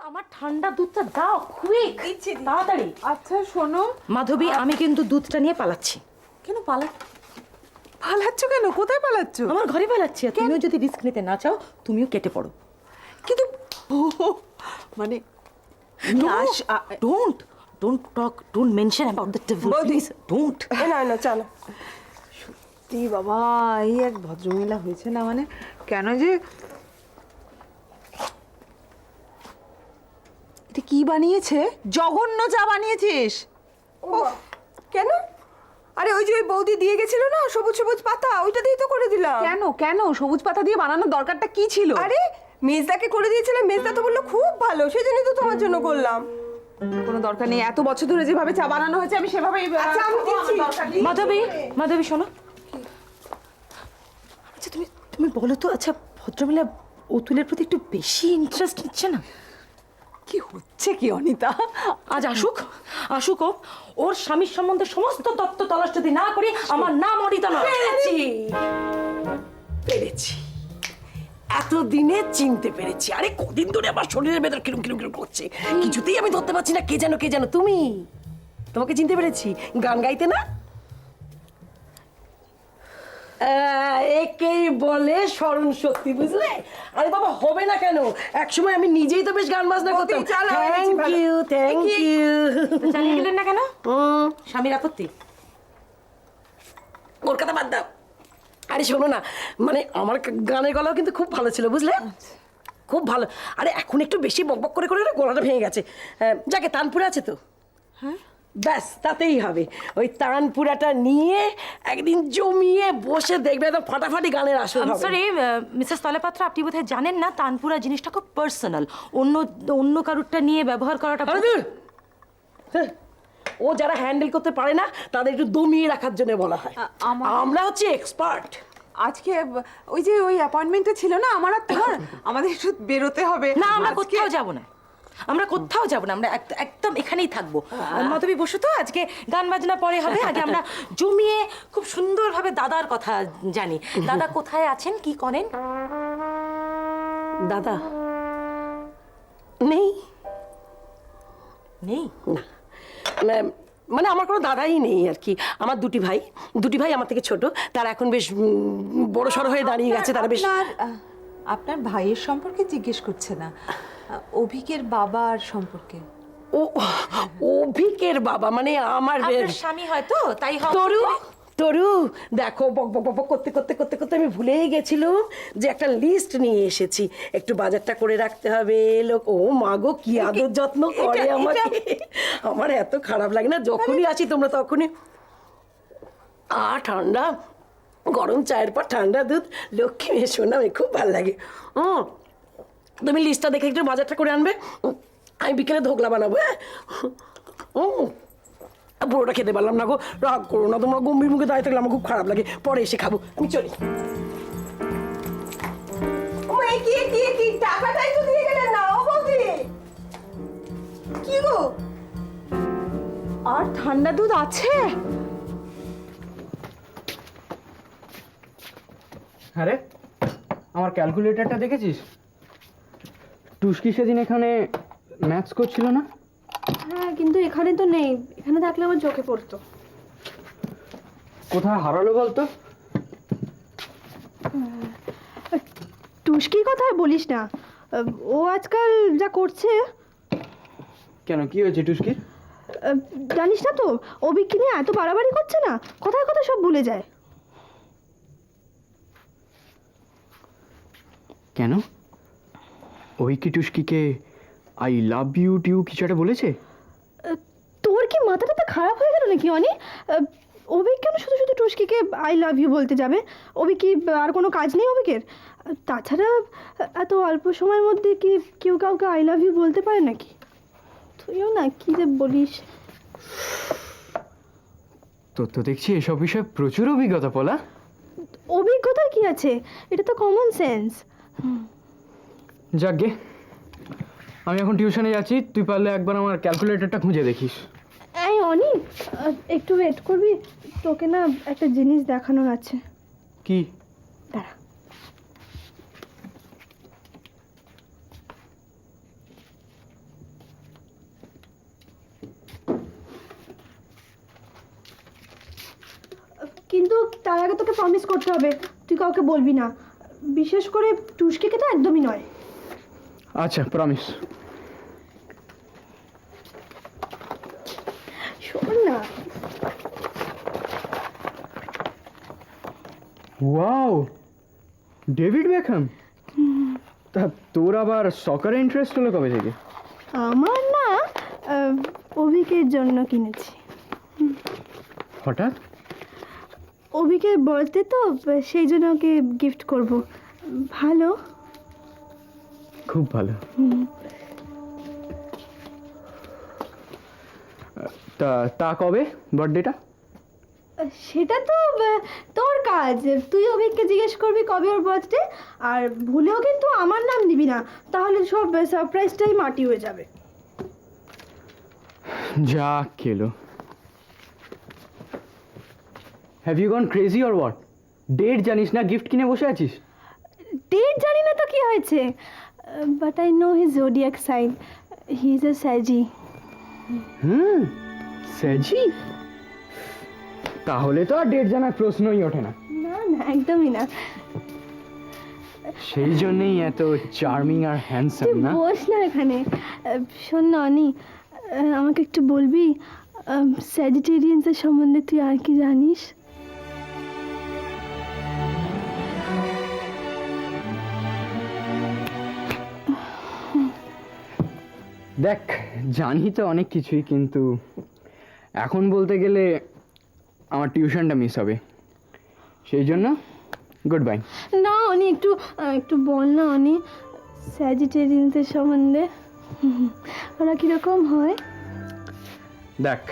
আমার ঠান্ডা দুধটা দাও, কুইক দিচ্ছি তাড়াতাড়ি। আচ্ছা শোনো মাধবী, আমি কিন্তু দুধটা নিয়ে পালাচ্ছি। কেন পালাচ্ছ কেন? কোথায় পালাচ্ছ? আমার ঘরে পালাচ্ছি। আর তুমিও যদি রিস্ক নিতে না চাও তুমিও কেটে পড়ো। কিন্তু মানে don't talk, don't mention about the divorce, please don't. না চলো। সত্যি বাবা, এই এক ভদ্রমহিলা হয়েছে না, মানে কেন যে এটা কি বানিয়েছে? জঘন্য চা বানিয়েছিস। কেন? আরে ওই যে ওই বৌদি দিয়ে গেছিল না সবুজ সবুজ পাতা, ওইটা দিয়ে তো করে দিলাম। কেন কেন সবুজ পাতা দিয়ে বানানোর দরকারটা কি ছিল? আরে মেজদাকে করে দিয়েছিলাম, মেজদা তো বললো খুব ভালো, সেই জন্যই তো তোমার জন্য করলাম। কোনো দরকার নেই, এত বছর ধরে যেভাবে চা বানানো হয়েছে আমি সেভাবেই। আচ্ছা আমি দিচ্ছি। মাধবী শোনো। আচ্ছা তুমি বলো তো, আচ্ছা ভদ্রমহিলা অতুলের প্রতি একটু বেশি ইন্টারেস্ট নিচ্ছে না? কি হচ্ছে কি অনিতা? আজ আসুক ওর স্বামীর সম্বন্ধে সমস্ত তত্ত্ব তলাশ যদি না করি আমার নাম অনিতা নয়। পেরেছি, এতদিনে চিনতে পেরেছি। আরে কদিন ধরে আমার শরীরের ভেতর কিরম কিরম কিরম করছে, কিছুতেই আমি ধরতে পারছি না। কে যেন তুমি, তোমাকে চিনতে পেরেছি। গান গাইতে না, একেই বলে স্মরণ শক্তি, বুঝলে? আরে বাবা হবে না কেন, একসময় আমি নিজেই তো বেশ গান বাজনা করতাম। Thank you. জানিয়ে গেলেন না কেন? স্বামীর আপত্তি? কলকাতা বাদ দাও। আরে শোনো না, মানে আমার গানের গলাও কিন্তু খুব ভালো ছিল, বুঝলে? খুব ভালো। আরে এখন একটু বেশি বকবক করে করে গলাটা ভেঙে গেছে। যাকে তানপুরা আছে তো, হ্যাঁ ব্যাস তাতেই হবে। ওই তানপুরাটা নিয়ে একদিন জমিয়ে বসে দেখবে, একদম ফাটাফাটি গানের আসর হবে। সরি মিসেস তলেপাত্র, আপনি বোধহয় জানেন না তানপুরা জিনিসটা খুব পার্সোনাল। অন্য কারুরটা নিয়ে ব্যবহার করাটা। আরে দূর! হ্যাঁ, ও যারা হ্যান্ডেল করতে পারে না তাদের একটু দমিয়ে রাখার জন্য বলা হয়। আমরা হচ্ছে এক্সপার্ট। আজকে ওই যে ওই অ্যাপয়েন্টমেন্টটা ছিল না আমার আর তোমার, আমাদের একটু বেরোতে হবে। না, আমরা কোথাও যাব না। আমরা একদম এখানেই থাকবো। মাধবী বসো তো, আজকে গান বাজনা পরে হবে। আগে আমরা জমিয়ে খুব সুন্দরভাবে দাদার কথা জানি। দাদা কোথায় আছেন, কি করেন? দাদা নেই। নেই? না, মানে আমার কোনো দাদাই নেই আর কি। আমার দুটি ভাই আমার থেকে ছোট। তারা এখন বেশ বড় সড়ো হয়ে দাঁড়িয়ে গেছে। তারা বেশ। আপনার ভাইয়ের সম্পর্কে জিজ্ঞেস করছে না, অভিকের বাবার সম্পর্কে। ও অভিকের বাবা মানে আমার স্বামী হয়তো, তাই তরু দেখো, বক বক বক করতে করতে করতে করতে আমি ভুলেই গেছিলাম যে একটা লিস্ট নিয়ে এসেছি। একটু বাজারটা করে রাখতে হবে। লোক ও মাগো কি আদর যত্ন করে আমাকে, আমার এত খারাপ লাগে না। যখনই আসি তোমরা তখনই ঠান্ডা গরম চায়ের পর ঠান্ডা দুধ, লক্ষ্মী মেয়ে শোনা, আমি খুব ভালো লাগে। তুমি লিস্টটা দেখে একটু বাজারটা করে আনবে, আমি বিকেলে ধোকলা বানাবো। হ্যাঁ, পুরোটা খেতে পারলাম না গো, রাগ করো না তোমরা। গম্ভীর মুখে দাঁড়িয়ে থাকলে আমার খুব খারাপ লাগে, পরে এসে খাবো। আমি চলি। কি টাকাটাই তো দিয়ে গেলেন না ও বৌদি। কি গো, আর ঠান্ডা দুধ আছে? আরে আমার ক্যালকুলেটরটা দেখেছিস? টুস্কি সেদিন এখানে ম্যাথস করছিল না? হ্যাঁ, কিন্তু এখানে তো নেই। এখানে থাকলে আমার চোখে পড়তো। কোথায় হারালো বলতো? টুস্কির কথা বলিস না, ও আজকাল যা করছে। কেন, কি হয়েছে টুস্কির? জানিস না তো, অভিক নিয়ে এত বাড়াবাড়ি করছে না, কথায় কথা সব ভুলে যায়। কেন, ওই কি টুস্কিকে আই লাভ ইউ টিউ কিছু একটা বলেছে? তোর কি মাথাটা খারাপ হয়ে গেল নাকি অনি? অভিক কেন শুধু শুধু টুস্কিকে আই লাভ ইউ বলতে যাবে? অভিক কি আর কোনো কাজ নেই অভিকের? তাছাড়া এত অল্প সময়ের মধ্যে কি কেউ কাউকে আই লাভ ইউ বলতে পারে নাকি? তুইও না কি যে বলিস। তোর তো দেখছি এসব বিষয়ে প্রচুর অভিজ্ঞতা, পলা। অভিজ্ঞতার কি আছে, এটা তো কমন সেন্স। যাকগে, আমি এখন টিউশনে যাচ্ছি। তুই পারলে একবার আমার ক্যালকুলেটরটা খুঁজে দেখিস। এই অনি, একটু ওয়েট করবি? তোকে না একটা জিনিস দেখানোর আছে। কি? দাঁড়া। তার আগে তোকে প্রমিস করতে হবে তুই কাউকে বলবি না, বিশেষ করে টুস্কিকে তো একদমই নয়। আচ্ছা, প্রমিস। শোন না, ওয়াও, ডেভিড বেকহ্যাম। তা তোর আবার সকারে ইন্টারেস্ট হলো কবে থেকে? আমার না অভিকের জন্য কিনেছি। হঠাৎ? অভিকের বার্থডে তো, সেই জন্য ওকে গিফট করব। ভালো, খুব ভালো। তা তা কবে বার্থডেটা? সেটা তো তোর কাজ, তুই অভিককে জিজ্ঞেস করবি কবে ওর বার্থডে, আর ভুলেও কিন্তু আমার নাম দিবি না, তাহলে সব সারপ্রাইজটাই মাটি হয়ে যাবে। যা খেলো। Have you gone crazy or what? Date জানিস না, গিফট কিনে বসে আছিস? ডেট জানি না তো কি হয়েছে, but I know his zodiac sign, he is a Sagi. Sagi? তাহলে তো আর ডেট জানার প্রশ্নই ওঠে না। না না, একদমই না। সেই জন্যই এত চার্মিং আর হ্যান্ডসাম তুই না? বস না এখানে। শোন না অনি, আমাকে একটু বলবি স্যাজিটেরিয়ানসের সম্বন্ধে তুই আর কি জানিস? দেখ, জানি তো অনেক কিছুই, কিন্তু এখন বলতে গেলে আমার টিউশনটা মিস হবে, সেই জন্য গুড বাই। না অনি, একটু একটু বল না অনি স্যাজিটেরিয়ানসের সম্বন্ধে, ওরা কীরকম হয়? দেখ,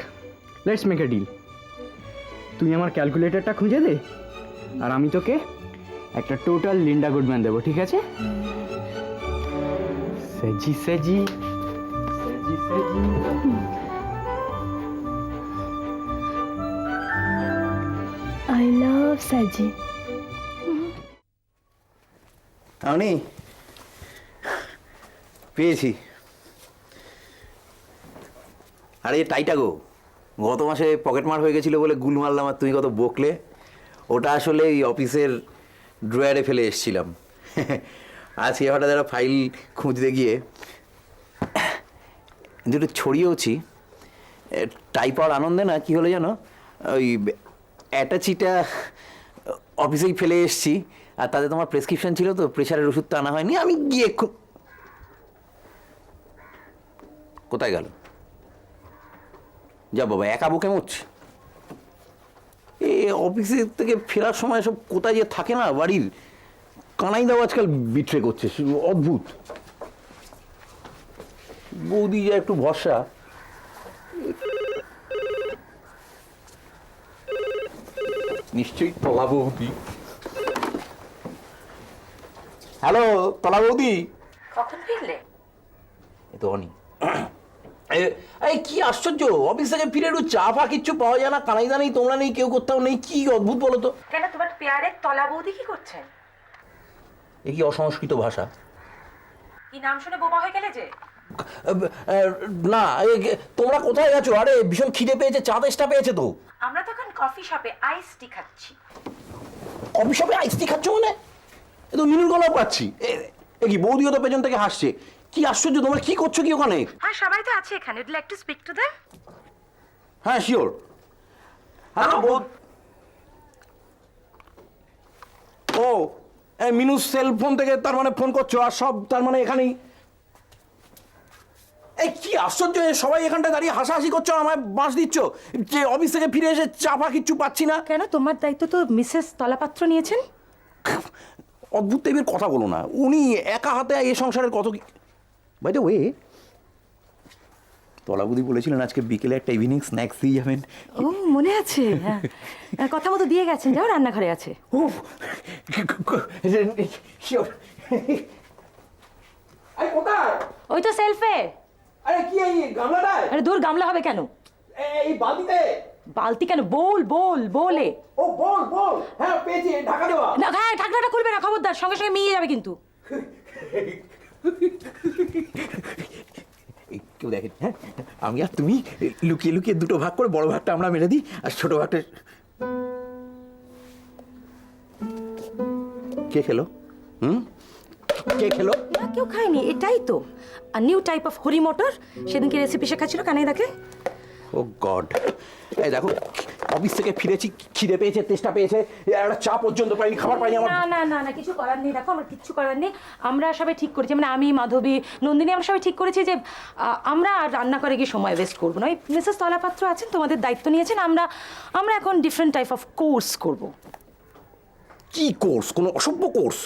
লেটস মেক এ ডিল। তুই আমার ক্যালকুলেটরটা খুঁজে দে, আর আমি তোকে একটা টোটাল লিন্ডা গুডম্যান দেবো, ঠিক আছে? Sagi Sagi Sagi Sagi. I love Sagi. আমি পেয়েছি। আরে টাইটা গো, গত মাসে পকেট মার হয়ে গেছিলো বলে গুল মারলাম আর তুমি কত বকলে। ওটা আসলে এই অফিসের ড্রয়ারে ফেলে এসেছিলাম। আজকে হঠাৎ একটা ফাইল খুঁজতে গিয়ে দুটো ছড়িয়েওছি। টাই পাওয়ার আনন্দে না কি হলো জানো, ওই অ্যাটাচিটা অফিসেই ফেলে এসেছি, আর তাতে তোমার প্রেসক্রিপশন ছিল তো, প্রেশারের ওষুধ তো আনা হয়নি। আমি গিয়ে কোথায় গেল? যা বাবা, একা বুকে মুচ্ছে। এ অফিসে থেকে ফেরার সময় সব কোথায় যে থাকে না বাড়ির, কানাই দাও আজকাল বিট্রে করছে, অদ্ভুত। বৌদি যা একটু ভরসা। নিশ্চয়ই তলা বৌদি। হ্যালো, তলা বৌদি। কখন ফিরলে? এ তো অনি। এই কি আশ্চর্য, অফিস থেকে ফিরে একটু চা ফা কিচ্ছু পাওয়া যায় না, কানাইদা নেই, তোমরা নেই, কেউ কোথাও নেই, কি অদ্ভুত বলো তো। কেন, তোমার পেয়ারের তলা বৌদি কি করছেন? এ কি অসংস্কৃত ভাষা? কি নাম শুনে বোবা হয়ে গেলে যে? না, তোমরা কোথায় গেছো? আরে ভীষণ খিদে পেয়েছে, চা তেষ্টা পেয়েছে তো। আমরা তো এখন কফি শপে আইস টি খাচ্ছি। কফি শপে আইস টি খাচ্ছ মানে? এ তো মিনুর গলাও পাচ্ছি। এ কি বৌদিও তো পেছন থেকে হাসছে। কি আশ্চর্য, তোমরা কি করছো কি ওখানে? হ্যাঁ, সবাই তো আছে এখানে। Would like to speak to them? হ্যাঁ, শিওর। হ্যালো বৌদ। ও, মিনুর সেল ফোন থেকে তার মানে ফোন করছো, আর সব তার মানে এখানেই। এই কি আশ্চর্য, সবাই এখানটা দাঁড়িয়ে হাসাহাসি করছো, আমায় বাঁশ দিচ্ছ যে অফিস থেকে ফিরে এসে চাপা কিচ্ছু পাচ্ছি না। কেন, তোমার দায়িত্ব তো মিসেস তলাপাত্র নিয়েছেন। অদ্ভুত টাইপের কথা বলো না, উনি একা হাতে এ সংসারের কত কি। বাই দ্য ওয়ে, তলাবুদি বলেছিলেন আজকে বিকেলে একটা ইভিনিং স্ন্যাক্স দিয়ে যাবেন। ও, মনে আছে। হ্যাঁ, কথা মতো দিয়ে গেছেন। যাও, রান্নাঘরে আছে। ও শিওর। আরে কোথায়? ওই তো সেলফে। আরে কি এই গামলাটায়? আরে দূর, গামলা হবে কেন? এই বালতিতে। বালতি কেন? বোল বোল বোলে। ও বল বল, হ্যাঁ পেয়েছি, ঢাকা দেওয়া। না, হ্যাঁ, ঢাকনাটা খুলবে না, খবরদার, সঙ্গে সঙ্গে মিয়ে যাবে কিন্তু। কেউ দেখেন? হ্যাঁ, আমি আর তুমি লুকিয়ে লুকিয়ে দুটো ভাগ করে বড় ভাগটা আমরা মেরে দিই, আর ছোট ভাগটা। কে খেলো? কে খেলো? না কেউ খায়নি, এটাই তো নিউ টাইপ অফ হরি মটর। সেদিনকে রেসিপি শেখাচ্ছিল কানাইদাকে। ও গড, এই দেখো অফিস থেকে ফিরেছি, খিদে পেয়েছে, তেষ্টা পেয়েছে, একটা চা পর্যন্ত পাইনি, খাবার পাইনি আমার। না না না না, কিছু করার নেই। দেখো আমার কিচ্ছু করার নেই। আমরা সবাই ঠিক করেছি, মানে আমি, মাধবী, নন্দিনী, আমরা সবাই ঠিক করেছি যে আমরা আর রান্না করে গিয়ে সময় ওয়েস্ট করবো না। ওই মিসেস তলাপাত্র আছেন, তোমাদের দায়িত্ব নিয়েছেন, আমরা এখন ডিফারেন্ট টাইপ অফ কোর্স করব। কি কোর্স? কোনো অসভ্য কোর্স?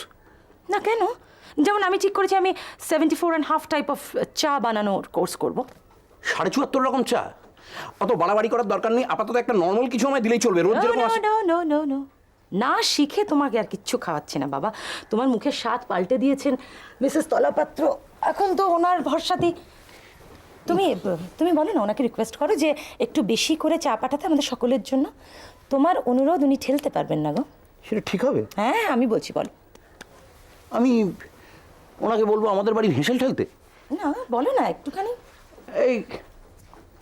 না কেন, যেমন আমি ঠিক করেছি আমি 74.5 টাইপ অফ চা বানানোর কোর্স করব। 74.5 রকম চা? অত বাড়াবাড়ি করার দরকার নেই, আপাতত একটা নর্মাল কিছু আমায় দিলেই চলবে। রোজ যেরকম না শিখে তোমাকে আর কিচ্ছু খাওয়াচ্ছি না বাবা। তোমার মুখের স্বাদ পাল্টে দিয়েছেন মিসেস তলাপাত্র, এখন তো ওনার ভরসাতেই। তুমি বলো না, ওনাকে রিকোয়েস্ট করো যে একটু বেশি করে চা পাঠাতে আমাদের সকলের জন্য। তোমার অনুরোধ উনি ঠেলতে পারবেন না গো। সেটা ঠিক হবে? হ্যাঁ আমি বলছি, বলো। আমি ওনাকে বলবো আমাদের বাড়ির হেঁসেল ঠেলতে? না বলো না একটুখানি। এই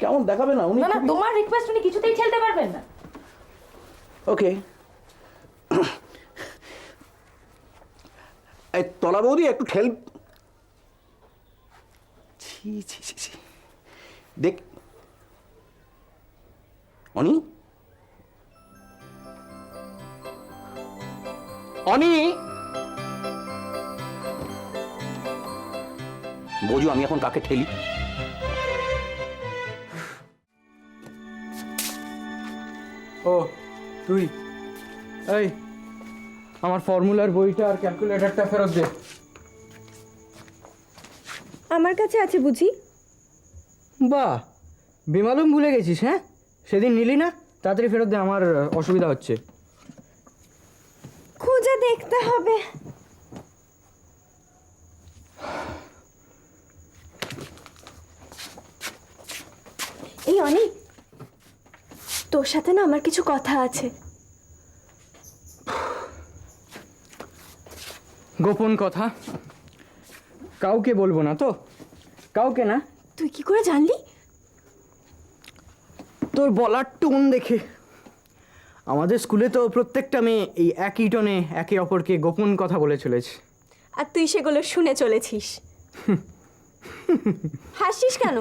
কেমন দেখাবে না উনি? না না, তোমার রিকোয়েস্ট উনি কিছুতেই ঠেলতে পারবেন না। ওকে। এই তলা বৌদি একটু ঠেল। ছি ছি ছি ছি, দেখ অনি, অনি, বোঝো আমি এখন কাকে ঠেলি? ও তুই, এই আমার ফর্মুলার বইটা আর ক্যালকুলেটরটা ফেরত দে। আমার কাছে আছে বুঝি? বাহ, বেমালুম ভুলে গেছিস? হ্যাঁ, সেদিন নিলি না? তাড়াতাড়ি ফেরত দে, আমার অসুবিধা হচ্ছে। খুঁজে দেখতে হবে। এই অনেক, তোর সাথে না আমার কিছু কথা আছে। গোপন কথা? কাউকে বলবো না তো? কাউকে না? তুই কি করে জানলি? তোর বলার টোন দেখে। আমাদের স্কুলে তো প্রত্যেকটা মেয়ে এই একই টোনে একে অপরকে গোপন কথা বলে চলেছে। আর তুই সেগুলো শুনে চলেছিস। হাসিস কেন?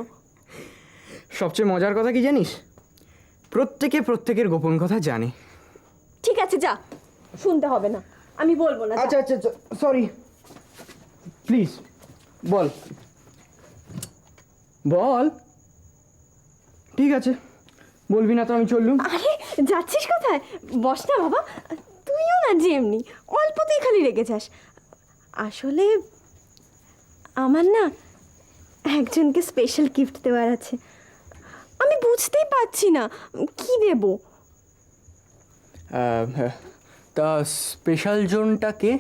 সবচেয়ে মজার কথা কি জানিস? প্রত্যেকে প্রত্যেকের গোপন কথা জানে। ঠিক আছে যা, শুনতে হবে না, আমি বলবো না। আচ্ছা আচ্ছা সরি, প্লিজ বল বল। ঠিক আছে, বলবি না তো আমি চললুম। আরে যাচ্ছিস কোথায়? বস না বাবা, তুইও না যে এমনি অল্পতেই খালি রেগে যাস। আসলে আমার না একজনকে স্পেশাল গিফট দেওয়ার আছে, আমি বুঝতেই পারছি না কি দেব। তা স্পেশাল জোনটাকে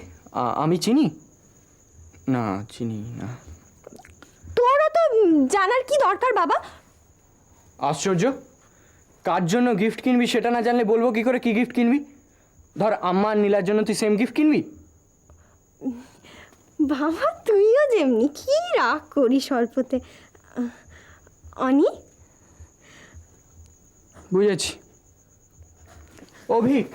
আমি চিনি না? চিনি না। তোরও তো জানার কি দরকার বাবা? আশ্চর্য, কার জন্য গিফট কিনবি সেটা না জানলে বলবো কি করে কি গিফট কিনবি? ধর আম্মা আর নীলার জন্য তুই সেম গিফট কিনবি? বাবা তুইও যেমনি কি রাগ করিস অল্পতে। অনি, বুঝেছি। অভিক,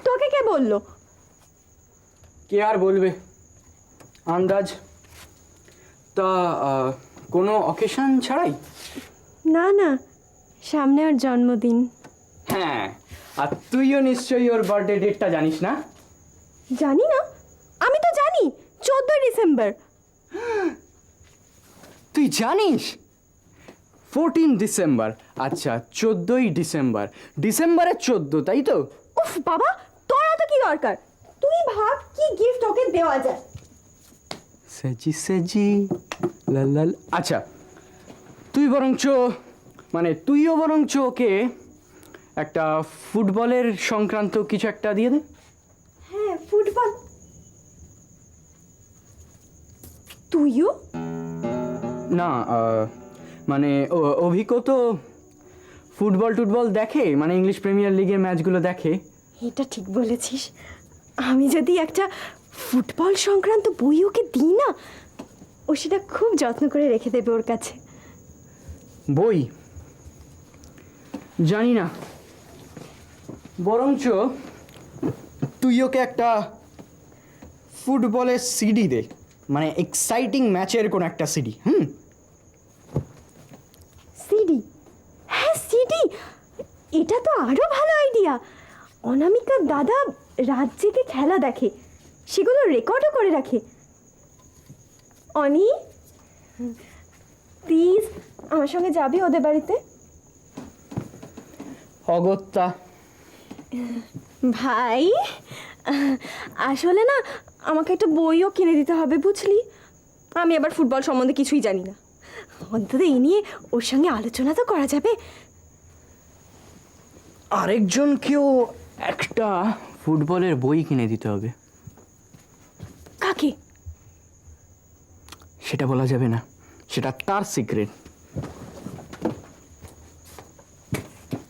তোকে কে বললো? কে আর বলবে, আন্দাজ। তা কোনো অকেশন ছাড়াই? না না, সামনে ওর জন্মদিন। হ্যাঁ, আর তুইও নিশ্চয়ই ওর বার্থডে ডেটটা জানিস না? জানি না? আমি তো জানি, 14 ডিসেম্বর। তুই জানিস? 14 ডিসেম্বর। আচ্ছা 14ই ডিসেম্বর, ডিসেম্বরের 14, তাই তো? উফ বাবা, তোর তো কি দরকার? তুই ভাব কি গিফট ওকে দেওয়া যায়। সেজি সেজি লাল লাল। আচ্ছা তুই বরঞ্চ, মানে তুইও বরঞ্চ ওকে একটা ফুটবলের সংক্রান্ত কিছু একটা দিয়ে দে। হ্যাঁ ফুটবল। তুইও? না মানে অভিকও তো ফুটবল টুটবল দেখে, মানে ইংলিশ প্রিমিয়ার লিগের ম্যাচগুলো দেখে। এটা ঠিক বলেছিস। আমি যদি একটা ফুটবল সংক্রান্ত বই ওকে দিই না, ও সেটা খুব যত্ন করে রেখে দেবে ওর কাছে। বই? জানি না, বরঞ্চ তুই ওকে একটা ফুটবলের সিডি দে, মানে এক্সাইটিং ম্যাচের কোনো একটা সিডি। সিডি? হ্যাঁ সিডি, এটা তো আরো ভালো আইডিয়া। অনামিকার দাদা রাত জেগে খেলা দেখে, সেগুলো রেকর্ডও করে রাখে। অনি প্লিজ আমার সঙ্গে যাবি ওদের বাড়িতে? অগত্যা। ভাই আসলে না আমাকে একটা বইও কিনে দিতে হবে বুঝলি, আমি আবার ফুটবল সম্বন্ধে কিছুই জানি না। অন্তত এই নিয়ে ওর সঙ্গে আলোচনা তো করা যাবে। আরেকজনকেও একটা ফুটবলের বই কিনে দিতে হবে। কাকে? সেটা বলা যাবে না, সেটা তার সিক্রেট।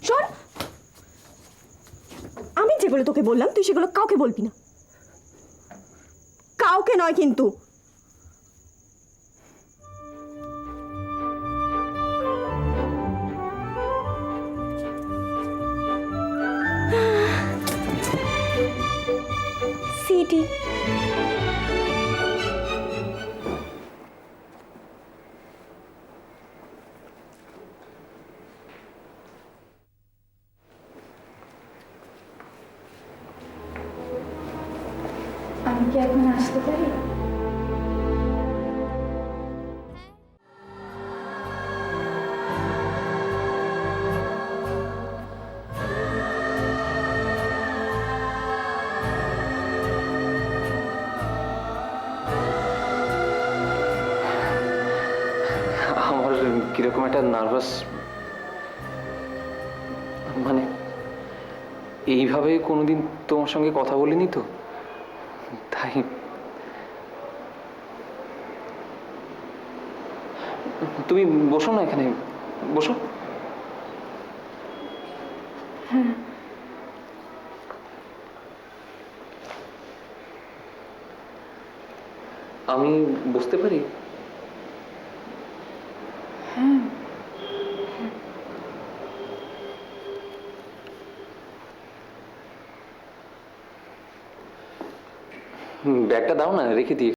শোন, আমি যেগুলো তোকে বললাম তুই সেগুলো কাউকে বলবি না, কাউকে নয় কিন্তু। সিটি আমি কি এখন আসতে পারি? আমার কিরকম একটা নার্ভাস, মানে এইভাবে কোনোদিন তোমার সঙ্গে কথা বলিনি তো, তাই। তুমি বসো না, এখানে বসো। আমি বুঝতে পারি? ব্যাগটা দাও না, রেখে দিই।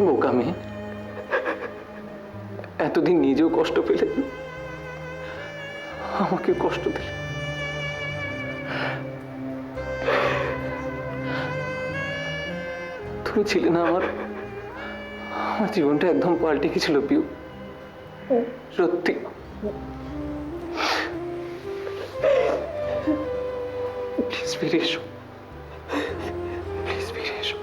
বোকা মেয়ে, এতদিন নিজেও কষ্ট পেলে, আমাকে কষ্ট দিলে। তুমি ছিলে না আমার জীবনটা একদম পাল্টে গেছিল পিউ, সত্যি। প্লিজ ফিরে এসো, প্লিজ ফিরে এসো।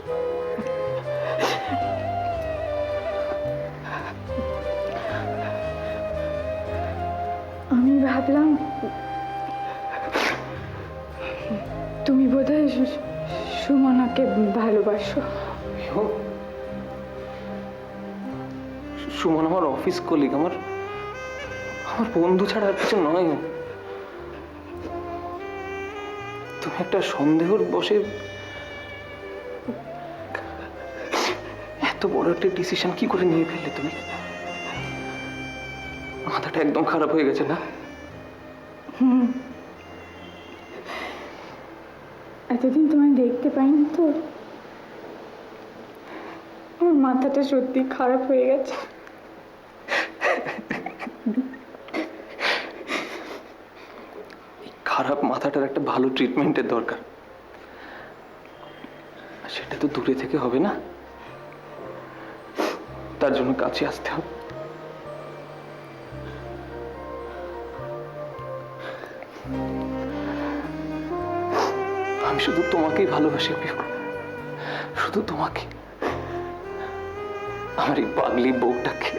আমি ভাবলাম তুমি বোধহয় সুমনাকে ভালোবাসো। সুমন আমার অফিস কলিগ, আমার বন্ধু ছাড়া আর কিছু নয়। তুমি একটা সন্দেহর বশে এত বড় একটা ডিসিশন কি করে নিয়ে ফেললে তুমি? মাথাটা একদম খারাপ হয়ে গেছে না? এতদিন তোমায় দেখতে পাইনি তো, আমার মাথাটা সত্যি খারাপ হয়ে গেছে। খারাপ মাথাটার একটা ভালো ট্রিটমেন্টের দরকার। সেটা তো দূরে থেকে হবে না, তার জন্য কাছে আসতে হবে। আমি শুধু তোমাকেই ভালোবাসি পিউ, শুধু তোমাকে, আমার এই পাগলি বউটাকে।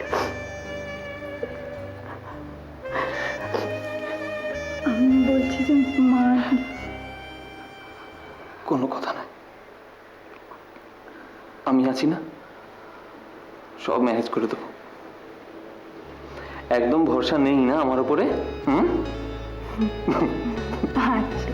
আমি বলছি যে মা, কোনো কথা নাই, আমি আছি না, সব ম্যানেজ করে দেবো। একদম ভরসা নেই না আমার উপরে? আচ্ছা